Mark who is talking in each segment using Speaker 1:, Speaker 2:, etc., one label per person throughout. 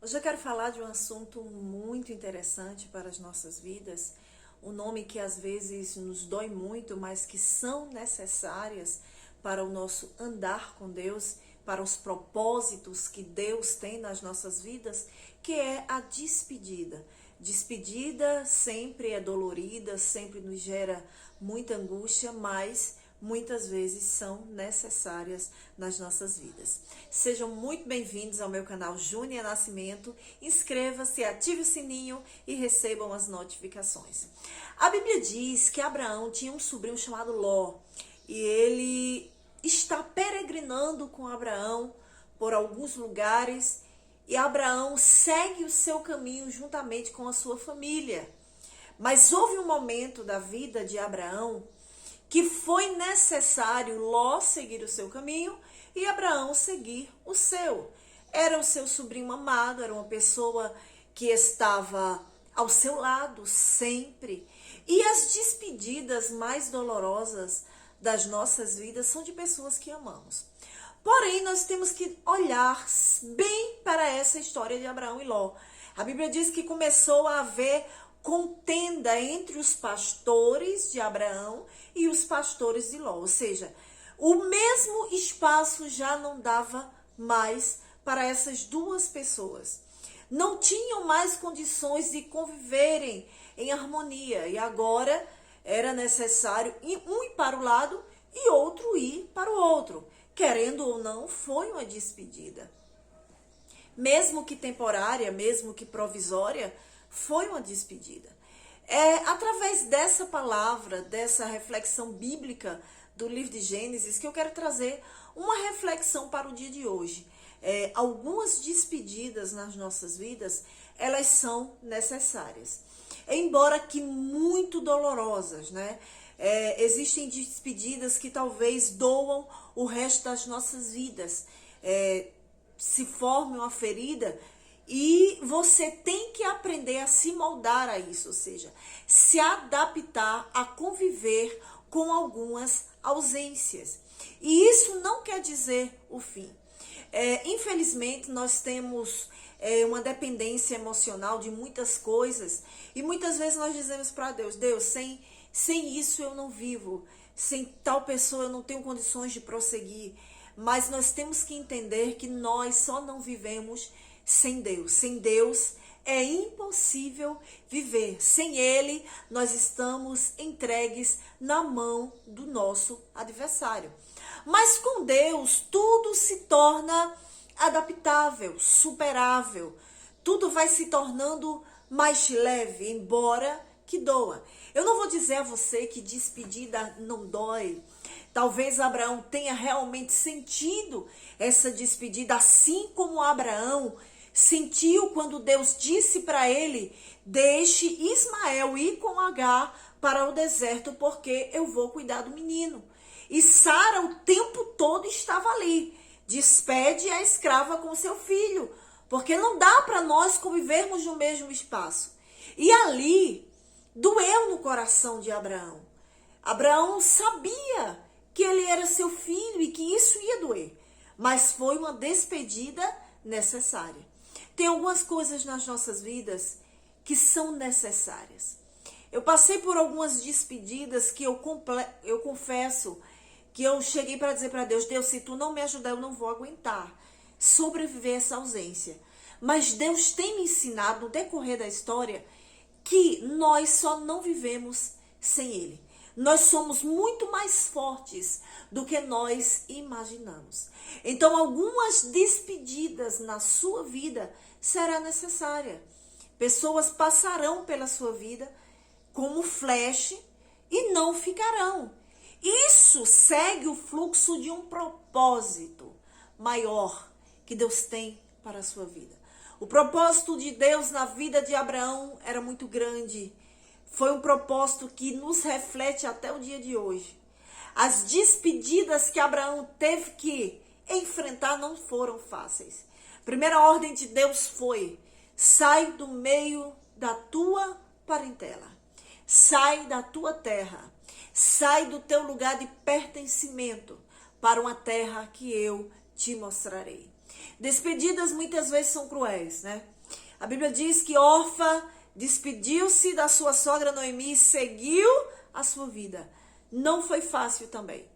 Speaker 1: Hoje eu quero falar de um assunto muito interessante para as nossas vidas, um nome que às vezes nos dói muito, mas que são necessárias para o nosso andar com Deus, para os propósitos que Deus tem nas nossas vidas, que é a despedida. Despedida sempre é dolorida, sempre nos gera muita angústia, mas muitas vezes são necessárias nas nossas vidas. Sejam muito bem-vindos ao meu canal Júnia Nascimento. Inscreva-se, ative o sininho e recebam as notificações. A Bíblia diz que Abraão tinha um sobrinho chamado Ló e ele está peregrinando com Abraão por alguns lugares e Abraão segue o seu caminho juntamente com a sua família. Mas houve um momento da vida de Abraão que foi necessário Ló seguir o seu caminho e Abraão seguir o seu. Era o seu sobrinho amado, era uma pessoa que estava ao seu lado sempre. E as despedidas mais dolorosas das nossas vidas são de pessoas que amamos. Porém, nós temos que olhar bem para essa história de Abraão e Ló. A Bíblia diz que começou a haver contenda entre os pastores de Abraão e os pastores de Ló, ou seja, o mesmo espaço já não dava mais para essas duas pessoas. Não tinham mais condições de conviverem em harmonia e agora era necessário um ir para o lado e outro ir para o outro. Querendo ou não, foi uma despedida. Mesmo que temporária, mesmo que provisória, foi uma despedida. É através dessa palavra, dessa reflexão bíblica do livro de Gênesis, que eu quero trazer uma reflexão para o dia de hoje. Algumas despedidas nas nossas vidas, elas são necessárias. Embora que muito dolorosas, né? Existem despedidas que talvez doam o resto das nossas vidas. Se forme uma ferida e você tem que aprender a se moldar a isso, ou seja, se adaptar a conviver com algumas ausências. E isso não quer dizer o fim. Infelizmente, nós temos uma dependência emocional de muitas coisas e muitas vezes nós dizemos para Deus, sem isso eu não vivo, sem tal pessoa eu não tenho condições de prosseguir. Mas nós temos que entender que nós só não vivemos sem Deus. Sem Deus é impossível viver. Sem Ele, nós estamos entregues na mão do nosso adversário. Mas com Deus, tudo se torna adaptável, superável. Tudo vai se tornando mais leve, embora que doa. Eu não vou dizer a você que despedida não dói. Talvez Abraão tenha realmente sentido essa despedida, assim como Abraão sentiu quando Deus disse para ele, deixe Ismael ir com Agar para o deserto, porque eu vou cuidar do menino. E Sara o tempo todo estava ali, despede a escrava com seu filho, porque não dá para nós convivermos no mesmo espaço. E ali doeu no coração de Abraão. Abraão sabia que ele era seu filho e que isso ia doer, mas foi uma despedida necessária. Tem algumas coisas nas nossas vidas que são necessárias. Eu passei por algumas despedidas que eu confesso que eu cheguei para dizer para Deus, se tu não me ajudar, eu não vou aguentar sobreviver a essa ausência. Mas Deus tem me ensinado no decorrer da história que nós só não vivemos sem Ele. Nós somos muito mais fortes do que nós imaginamos. Então, algumas despedidas na sua vida será necessária. Pessoas passarão pela sua vida como flash e não ficarão. Isso segue o fluxo de um propósito maior que Deus tem para a sua vida. O propósito de Deus na vida de Abraão era muito grande. Foi um propósito que nos reflete até o dia de hoje. As despedidas que Abraão teve que enfrentar não foram fáceis. A primeira ordem de Deus foi: sai do meio da tua parentela, sai da tua terra, sai do teu lugar de pertencimento para uma terra que eu te mostrarei. Despedidas muitas vezes são cruéis, né? A Bíblia diz que Orfa despediu-se da sua sogra Noemi e seguiu a sua vida. Não foi fácil também.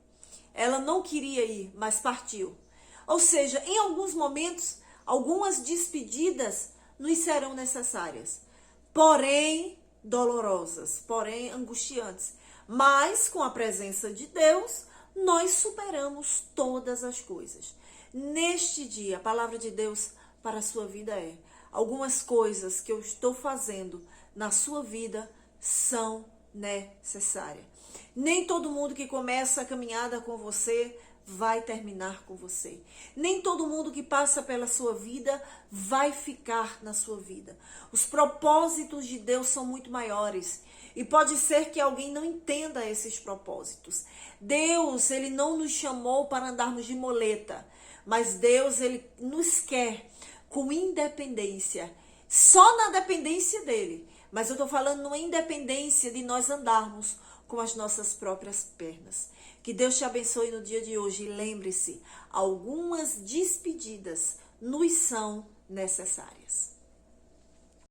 Speaker 1: Ela não queria ir, mas partiu. Ou seja, em alguns momentos, algumas despedidas nos serão necessárias, porém dolorosas, porém angustiantes. Mas com a presença de Deus, nós superamos todas as coisas. Neste dia, a palavra de Deus para a sua vida é: algumas coisas que eu estou fazendo na sua vida são necessárias. Nem todo mundo que começa a caminhada com você vai terminar com você. Nem todo mundo que passa pela sua vida vai ficar na sua vida. Os propósitos de Deus são muito maiores. E pode ser que alguém não entenda esses propósitos. Deus, ele não nos chamou para andarmos de moleta. Mas Deus, ele nos quer com independência. Só na dependência dele. Mas eu estou falando numa independência de nós andarmos com as nossas próprias pernas. Que Deus te abençoe no dia de hoje. E lembre-se, algumas despedidas nos são necessárias.